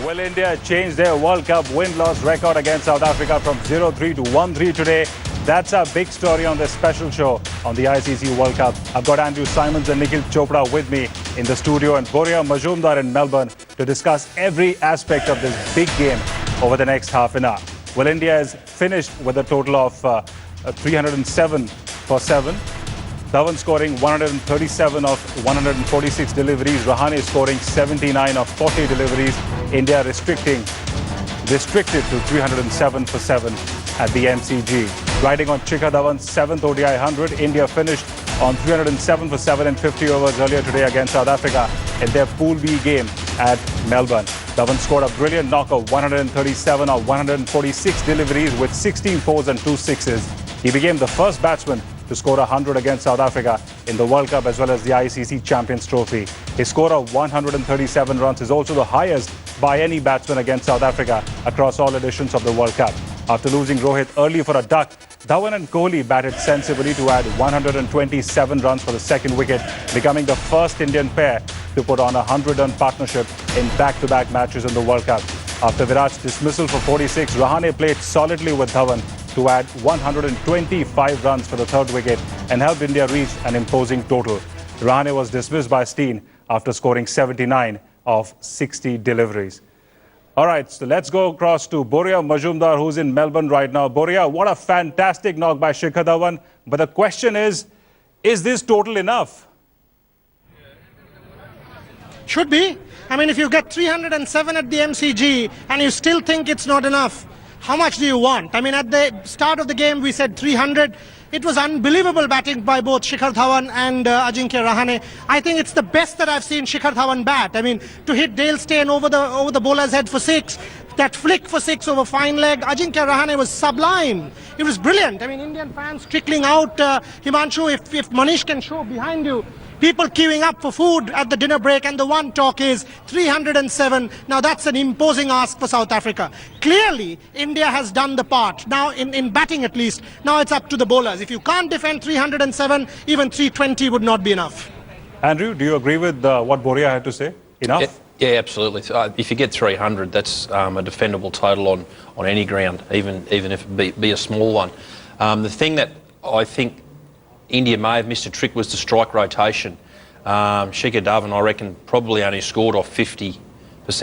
Will India change their World Cup win-loss record against South Africa from 0-3 to 1-3 today? That's our big story on this special show on the ICC World Cup. I've got Andrew Simons and Nikhil Chopra with me in the studio and Boria Majumdar in Melbourne to discuss every aspect of this big game over the next half an hour. Well, India is finished with a total of 307 for 7. Dhawan scoring 137 of 146 deliveries. Rahane scoring 79 of 40 deliveries. India restricted to 307 for 7 at the MCG. Riding on Shikhar Dhawan's 7th ODI 100, India finished on 307 for 7 in 50 overs earlier today against South Africa in their Pool B game at Melbourne. Dhawan scored a brilliant knock of 137 of 146 deliveries with 16 fours and 2 sixes. He became the first batsman to score 100 against South Africa in the World Cup as well as the ICC Champions Trophy. His score of 137 runs is also the highest by any batsman against South Africa across all editions of the World Cup. After losing Rohit early for a duck, Dhawan and Kohli batted sensibly to add 127 runs for the second wicket, becoming the first Indian pair to put on a 100-run partnership in back-to-back matches in the World Cup. After Virat's dismissal for 46, Rahane played solidly with Dhawan to add 125 runs for the third wicket and helped India reach an imposing total. Rahane was dismissed by Steen after scoring 79 of 60 deliveries. All right, so let's go across to Boria Majumdar, who's in Melbourne right now. Boria, what a fantastic knock by Shikhar Dhawan. But the question is this total enough? Should be. I mean, if you get 307 at the MCG and you still think it's not enough, how much do you want? I mean, at the start of the game, we said 300. It was unbelievable batting by both Shikhar Dhawan and Ajinkya Rahane. I think it's the best that I've seen Shikhar Dhawan bat. I mean, to hit Dale Steyn over the bowler's head for 6, that flick for 6 over fine leg, Ajinkya Rahane was sublime. It was brilliant. I mean, Indian fans trickling out. Himanshu, if Manish can show behind you, people queuing up for food at the dinner break, and the one talk is 307. Now that's an imposing ask for South Africa. Clearly, India has done the part. Now, in batting at least, now it's up to the bowlers. If you can't defend 307, even 320 would not be enough. Andrew, do you agree with what Boria had to say? Enough? Yeah, absolutely. If you get 300, that's a defendable total on any ground, even if it be a small one. The thing that I think India may have missed a trick was the strike rotation. Shikhar Dhawan, I reckon, probably only scored off 50%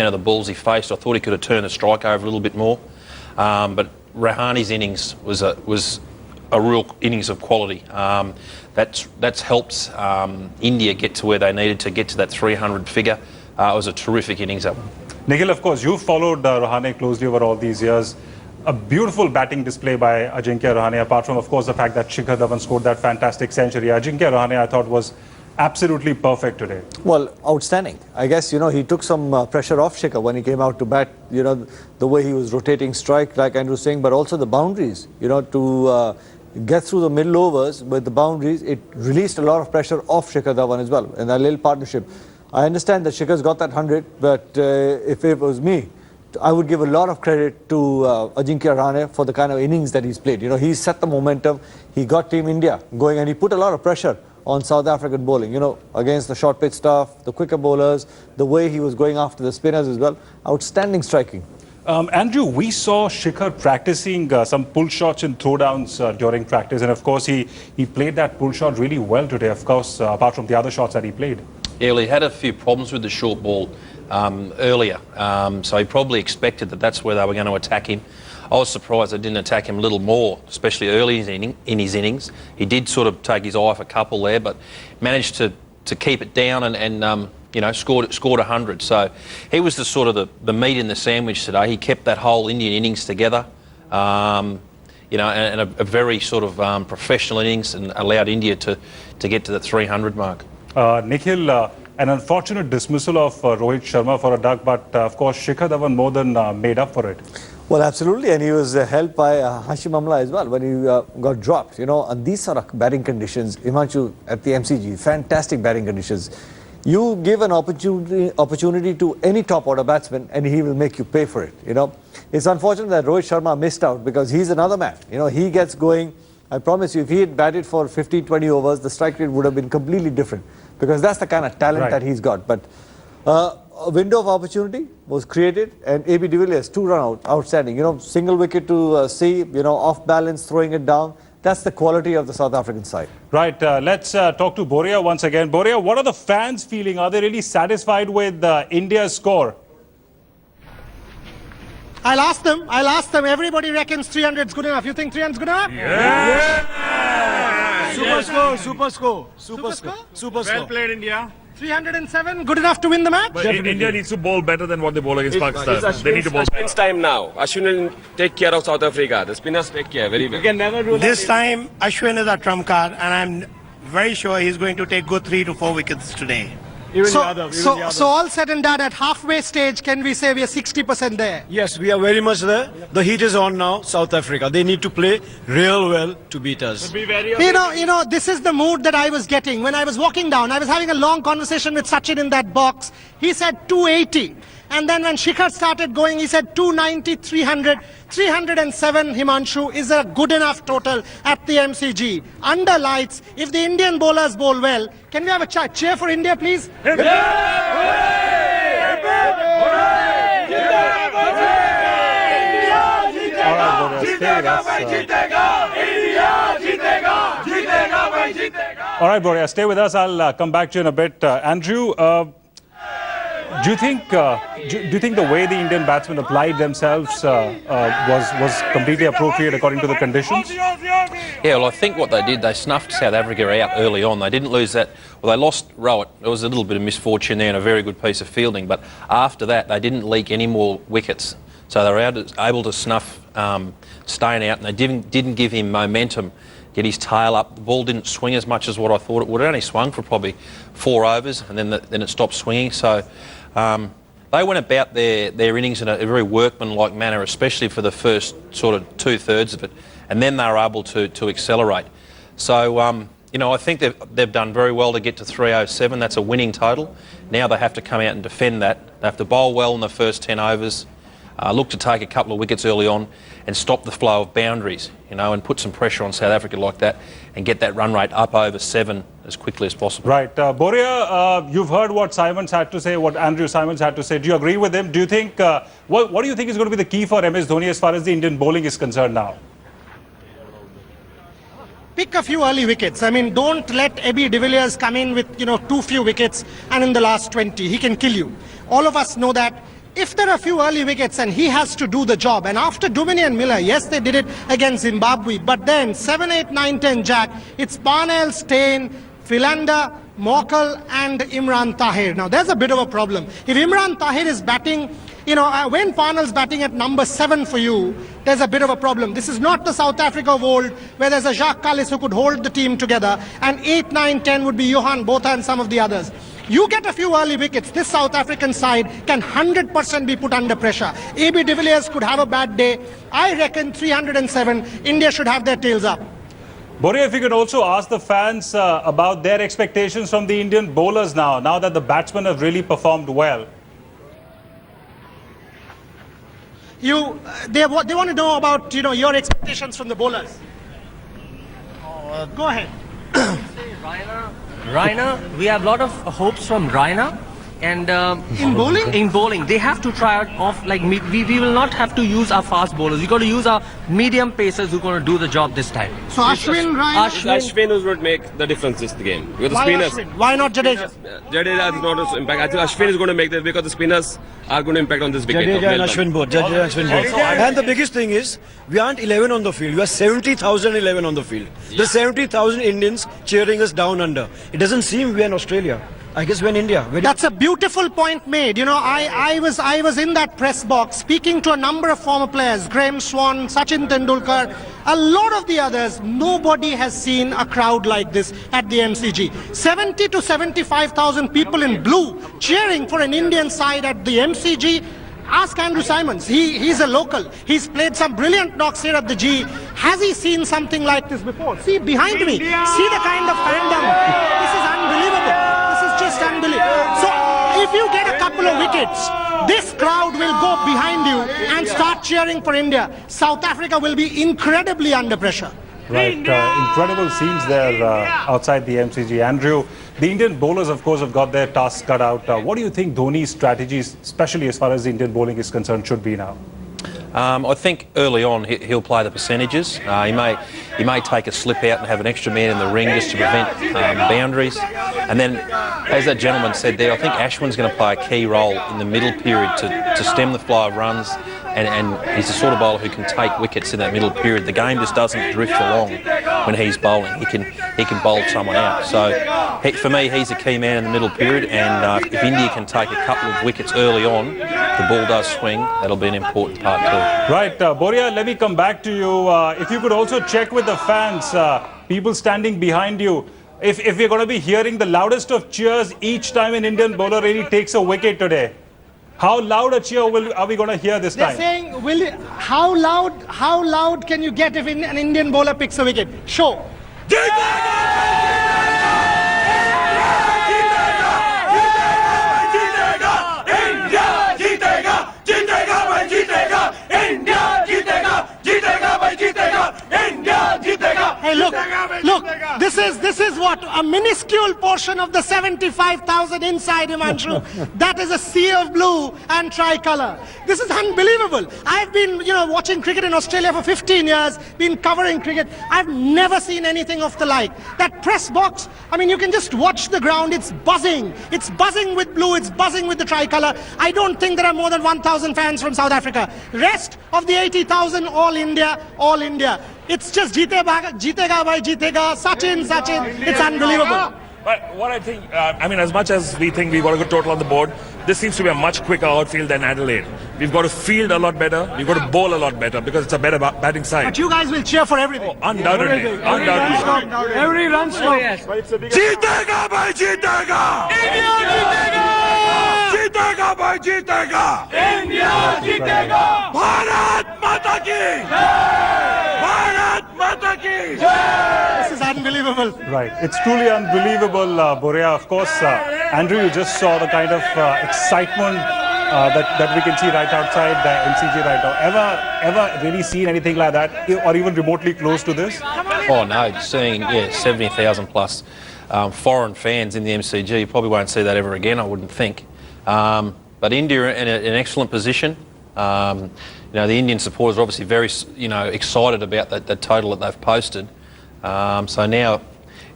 of the balls he faced. I thought he could have turned the strike over a little bit more. But Rahane's innings was a real innings of quality. That's helped India get to where they needed to get to that 300 figure. It was a terrific innings up. Nikhil, of course, you followed Rahane closely over all these years. A beautiful batting display by Ajinkya Rahane, apart from, of course, the fact that Shikhar Dhawan scored that fantastic century. Ajinkya Rahane, I thought, was absolutely perfect today. Well, outstanding. I guess, he took some pressure off Shikhar when he came out to bat. The way he was rotating strike, like Andrew was saying, but also the boundaries, to get through the middle overs with the boundaries, it released a lot of pressure off Shikhar Dhawan as well in that little partnership. I understand that Shikhar's got that 100, but if it was me, I would give a lot of credit to Ajinkya Rahane for the kind of innings that he's played. He set the momentum, he got Team India going, and he put a lot of pressure on South African bowling, against the short pitch stuff, the quicker bowlers, the way he was going after the spinners as well. Outstanding striking. Andrew, we saw Shikhar practicing some pull shots and throwdowns during practice, and of course he played that pull shot really well today, of course, apart from the other shots that he played. Yeah, well, he had a few problems with the short ball earlier, so he probably expected that's where they were going to attack him. I was surprised they didn't attack him a little more, especially early in his innings. He did sort of take his eye off a couple there, but managed to keep it down and scored 100. So he was the sort of the meat in the sandwich today. He kept that whole Indian innings together, and a very sort of professional innings, and allowed India to get to the 300 mark. Nikhil, an unfortunate dismissal of Rohit Sharma for a duck, but of course Shikhar Dhawan more than made up for it. Well, absolutely, and he was helped by Hashim Amla as well when he got dropped. And these sort of batting conditions, Himanshu at the MCG, fantastic batting conditions. You give an opportunity to any top order batsman and he will make you pay for it. It's unfortunate that Rohit Sharma missed out because he's another man. He gets going. I promise you, if he had batted for 15-20 overs, the strike rate would have been completely different because that's the kind of talent that he's got. But a window of opportunity was created, and AB de Villiers, 2-run out, outstanding. You know, single wicket to C, you know, off balance, throwing it down. That's the quality of the South African side. Right, let's talk to Boria once again. Boria, what are the fans feeling? Are they really satisfied with India's score? I'll ask them. Everybody reckons 300 is good enough. You think 300 is good enough? Yeah! Super score. Well played, India. 307, good enough to win the match? But India needs to bowl better than what they bowl against Pakistan. They need to bowl better. Ashwin's time now. Ashwin will take care of South Africa. The spinners take care very well. You can never do This time, Ashwin is a trump card, and I'm very sure he's going to take good 3 to 4 wickets today. So all said and done, at halfway stage, can we say we are 60% there? Yes, we are very much there. The heat is on now, South Africa. They need to play real well to beat us. You know, this is the mood that I was getting. When I was walking down, I was having a long conversation with Sachin in that box. He said 280. And then when Shikhar started going, he said 290, 300, 307, Himanshu, is a good enough total at the MCG. Under lights, if the Indian bowlers bowl well, can we have a cheer for India, please? All right, Boria, stay with us. All right, Boria, stay with us. I'll come back to you in a bit. Andrew, do you think the way the Indian batsmen applied themselves was completely appropriate according to the conditions? Yeah, well, I think what they did, they snuffed South Africa out early on. They didn't lose that. Well, they lost Rohit. There was a little bit of misfortune there and a very good piece of fielding. But after that, they didn't leak any more wickets. So they were able to snuff Staying out, and they didn't give him momentum, get his tail up. The ball didn't swing as much as what I thought it would. It only swung for probably 4 overs, and then it stopped swinging. So they went about their innings in a very workmanlike manner, especially for the first sort of 2/3 of it, and then they were able to accelerate. So you know, I think they've done very well to get to 307. That's a winning total. Now they have to come out and defend that. They have to bowl well in the first 10 overs, look to take a couple of wickets early on and stop the flow of boundaries, you know, and put some pressure on South Africa like that and get that run rate up over 7 as quickly as possible. Right. Boria, you've heard what Simons had to say, what Andrew Simons had to say. Do you agree with him? Do you think, what do you think is going to be the key for MS Dhoni as far as the Indian bowling is concerned now? Pick a few early wickets. I mean, don't let AB de Villiers come in with, you know, too few wickets and in the last 20. He can kill you. All of us know that. If there are a few early wickets and he has to do the job, and after Duminy and Miller, yes, they did it against Zimbabwe, but then 7, 8, 9, 10 Jack, it's Parnell, Steyn, Philander, Mokel and Imran Tahir. Now, there's a bit of a problem. If Imran Tahir is batting, you know, when Parnell's batting at number 7 for you, there's a bit of a problem. This is not the South Africa of old, where there's a Jacques Kallis who could hold the team together, and 8, 9, 10 would be Johan Botha and some of the others. You get a few early wickets, this South African side can 100% be put under pressure. AB de Villiers could have a bad day. I reckon 307, India should have their tails up. Boria, if you could also ask the fans about their expectations from the Indian bowlers now that the batsmen have really performed well. They want to know about, you know, your expectations from the bowlers. Go ahead. Raina, we have a lot of hopes from Raina, and in bowling they have to try out off, like we will not have to use our fast bowlers. We got to use our medium pacers who are going to do the job this time. So Ashwin, Raina, Ashwin is going to make the difference this game because the why spinners. Ashwin? Why not Jadeja? Jadeja is not an impact. I think Ashwin is going to make this because the spinners are going to impact on this wicket. Jadeja and Ashwin both. Jadeja and Ashwin both. And the biggest thing is, we aren't 11 on the field. We are 70,000 11 on the field. The 70,000 Indians cheering us down under. It doesn't seem we're in Australia. I guess we're in India. That's a beautiful point made. You know, I was in that press box speaking to a number of former players, Graham Swan, Sachin Tendulkar, a lot of the others. Nobody has seen a crowd like this at the MCG. 70 to 75,000 people in blue cheering for an Indian side at the MCG. Ask Andrew Simons. He's a local. He's played some brilliant knocks here at the G. Has he seen something like this before? See behind me. See the kind of fandom. This is unbelievable. This is just unbelievable. So if you get a couple of wickets, this crowd will go behind you and start cheering for India. South Africa will be incredibly under pressure. Right, incredible scenes there outside the MCG. Andrew, the Indian bowlers, of course, have got their tasks cut out. What do you think Dhoni's strategies, especially as far as the Indian bowling is concerned, should be now? I think early on he'll play the percentages. He may take a slip out and have an extra man in the ring just to prevent boundaries. And then, as that gentleman said there, I think Ashwin's going to play a key role in the middle period to stem the flow of runs. And he's the sort of bowler who can take wickets in that middle period. The game just doesn't drift along when he's bowling. He can bowl someone out. So for me, he's a key man in the middle period. And if India can take a couple of wickets early on, the ball does swing. That'll be an important part too. Right, Boria, let me come back to you. If you could also check with the fans, people standing behind you. If we're going to be hearing the loudest of cheers each time an Indian bowler really takes a wicket today, how loud a cheer are we going to hear this time? They're saying, how loud can you get if an Indian bowler picks a wicket? Show. Hey, look, this is what, a minuscule portion of the 75,000 inside Himanshu. That is a sea of blue and tricolour. This is unbelievable. I've been, watching cricket in Australia for 15 years, been covering cricket. I've never seen anything of the like. That press box, I mean, you can just watch the ground. It's buzzing. It's buzzing with blue. It's buzzing with the tricolour. I don't think there are more than 1,000 fans from South Africa. Rest of the 80,000, all India, all India. It's just jeetega bhai jeetega, Sachin. It's unbelievable. But what I think, as much as we think we've got a good total on the board, this seems to be a much quicker outfield than Adelaide. We've got to field a lot better, we've got to bowl a lot better because it's a better batting side. But you guys will cheer for everything. Undoubtedly. Every run stop. Jeetega bhai jeetega! India jeetega! Jeetega bhai jeetega! India jeetega! Bharat Mata ki! Bharat Mata ki! This is unbelievable. Right, it's truly unbelievable, Boria. Of course, Andrew, you just saw the kind of excitement that we can see right outside the MCG right now. Ever really seen anything like that, or even remotely close to this? Oh no, seeing 70,000 plus foreign fans in the MCG, you probably won't see that ever again, I wouldn't think. But India in an excellent position. The Indian supporters are obviously very excited about that total that they've posted. So now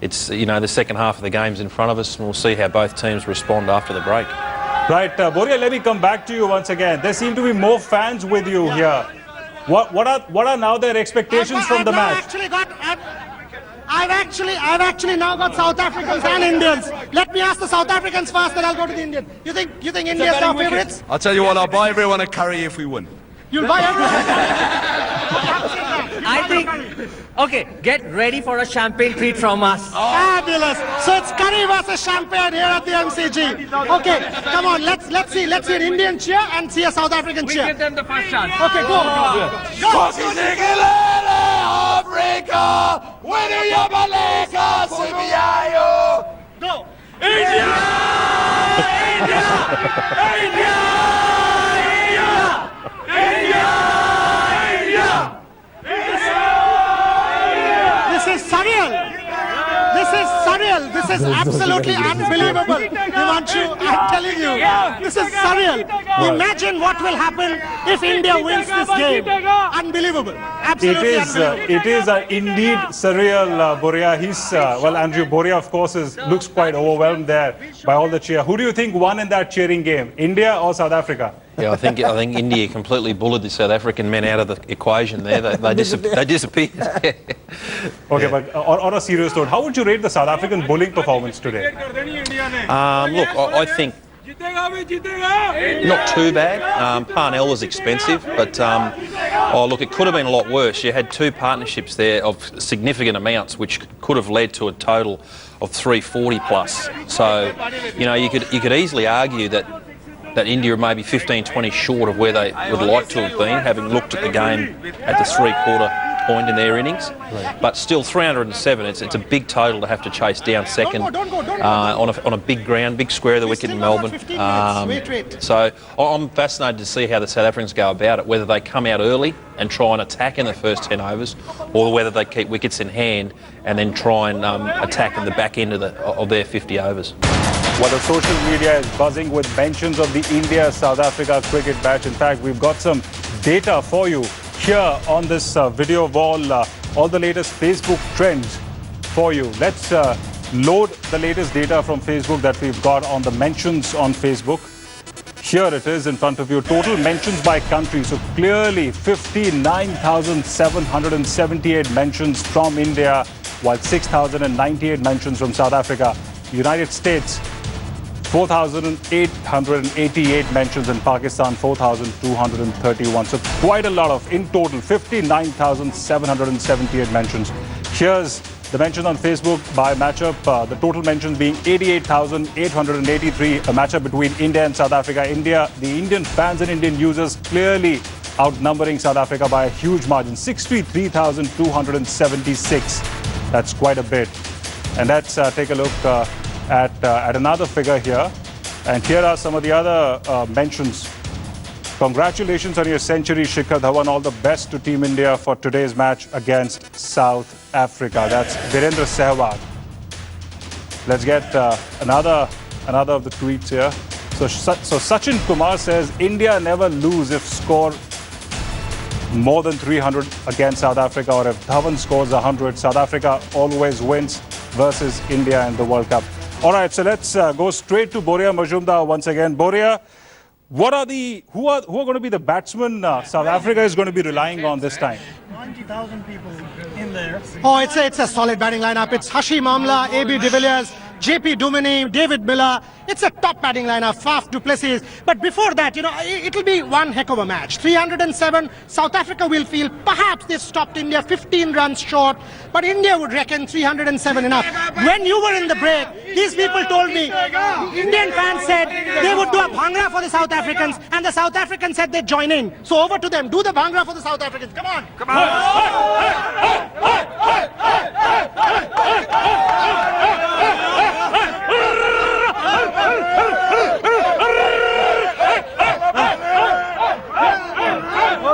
it's the second half of the game's in front of us, and we'll see how both teams respond after the break. Right, Boria, let me come back to you once again. There seem to be more fans with you here. What are now their expectations from the match? I've actually now got South Africans and Indians. Let me ask the South Africans first, then I'll go to the Indian. You think India's our favourites? I'll tell you what, I'll buy everyone a curry if we win. You'll buy everyone? I think, okay, get ready for a champagne treat from us. Fabulous. So it's curry versus champagne here at the MCG. Okay, come on, let's see an Indian cheer and see a South African cheer. We give them the first chance. Okay, go. Go. India! India! India! This is surreal. This is absolutely unbelievable. Himanshu, I'm telling you, this is surreal. Imagine what will happen if India wins this game. Unbelievable. Absolutely unbelievable. It is indeed surreal, Boria. Andrew Boria, of course, looks quite overwhelmed there by all the cheer. Who do you think won in that cheering game, India or South Africa? Yeah, I think India completely bullied the South African men out of the equation there. They disappeared. Okay, but on a serious note, how would you rate the South African bowling performance today? Look, I think not too bad. Parnell was expensive, but look, it could have been a lot worse. You had two partnerships there of significant amounts, which could have led to a total of 340 plus. So, you could easily argue that India may be 15-20 short of where they would like to have been, having looked at the game at the three-quarter point in their innings. But still 307, it's a big total to have to chase down second on a big ground, big square of the wicket in Melbourne. So I'm fascinated to see how the South Africans go about it, whether they come out early and try and attack in the first 10 overs, or whether they keep wickets in hand and then try and attack in the back end of their 50 overs. Well, the social media is buzzing with mentions of the India-South Africa cricket match. In fact, we've got some data for you here on this video wall, all the latest Facebook trends for you. Let's load the latest data from Facebook that we've got on the mentions on Facebook. Here it is in front of you. Total mentions by country. So clearly 59,778 mentions from India, while 6,098 mentions from South Africa. United States, 4,888 mentions, in Pakistan 4,231. So quite a lot of, in total, 59,778 mentions. Here's the mentions on Facebook by matchup. The total mentions being 88,883. A matchup between India and South Africa. The Indian fans and Indian users clearly outnumbering South Africa by a huge margin, 63,276. That's quite a bit. And let's take a look at another figure here. And here are some of the other mentions. Congratulations on your century, Shikhar Dhawan. All the best to Team India for today's match against South Africa. That's Virendra Sehwag. Let's get another of the tweets here. So Sachin Kumar says, India never lose if score more than 300 against South Africa, or if Dhawan scores 100, South Africa always wins versus India in the World Cup. All right, so let's go straight to Boria Majumdar once again. Boria, who are going to be the batsmen South Africa is going to be relying on this time? 90,000 people in there. Oh, it's a solid batting lineup. It's Hashim Amla, AB de Villiers, JP Duminy, David Miller. It's a top batting lineup, Faf du Plessis. But before that, it'll be one heck of a match. 307, South Africa will feel perhaps they've stopped India 15 runs short, but India would reckon 307 enough. When you were in the break, these people told me, Indian fans said they would do a bhangra for the South Africans, and the South Africans said they'd join in. So over to them, do the bhangra for the South Africans. Come on. Come on.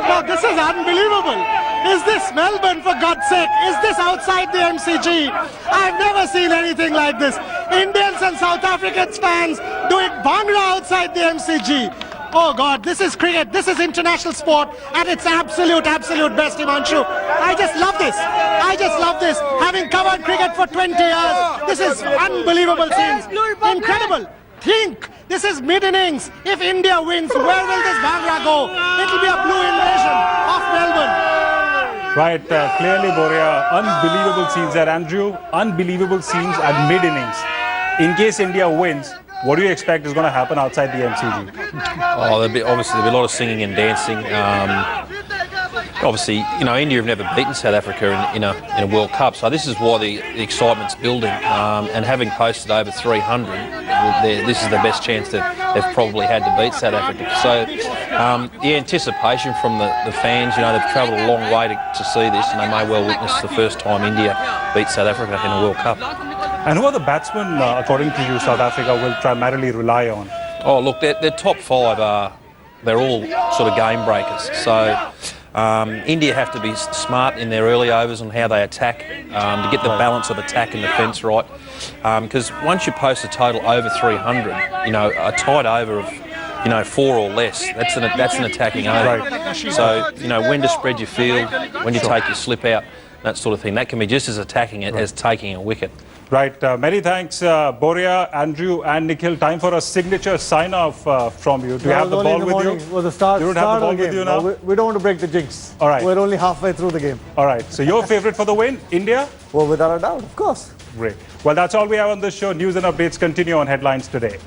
Oh, this is unbelievable. Is this Melbourne, for God's sake? Is this outside the MCG? I've never seen anything like this. Indians and South Africans fans doing bhangra outside the MCG. Oh God, this is cricket. This is international sport at its absolute best, Himanshu. I just love this. I just love this. Having covered cricket for 20 years, this is unbelievable scenes. Incredible. Think, this is mid-innings. If India wins, where will this bhangra go? It'll be a blue invasion of Melbourne. Right, clearly, Boria, unbelievable scenes there, Andrew. Unbelievable scenes at mid-innings. In case India wins, what do you expect is going to happen outside the MCG? Oh, there'll be a lot of singing and dancing. Obviously, India have never beaten South Africa in a World Cup, so this is why the excitement's building. And having posted over 300, this is the best chance that they've probably had to beat South Africa. So the anticipation from the fans, they've travelled a long way to see this, and they may well witness the first time India beat South Africa in a World Cup. And who are the batsmen, according to you, South Africa will primarily rely on? Oh, look, their top five they're all sort of game breakers. So India have to be smart in their early overs on how they attack to get the balance of attack and defence right. Because once you post a total over 300, a tight over of 4 or less, that's an attacking over. Right. So when to spread your field, when you take your slip out, that sort of thing. That can be just as attacking it as taking a wicket. Right. Many thanks, Boria, Andrew and Nikhil. Time for a signature sign-off from you. Do you have the ball with you? Well, the start, you don't have the ball with you now? No, we don't want to break the jinx. All right. We're only halfway through the game. All right. So your favourite for the win, India? Well, without a doubt, of course. Great. Well, that's all we have on this show. News and updates continue on Headlines Today.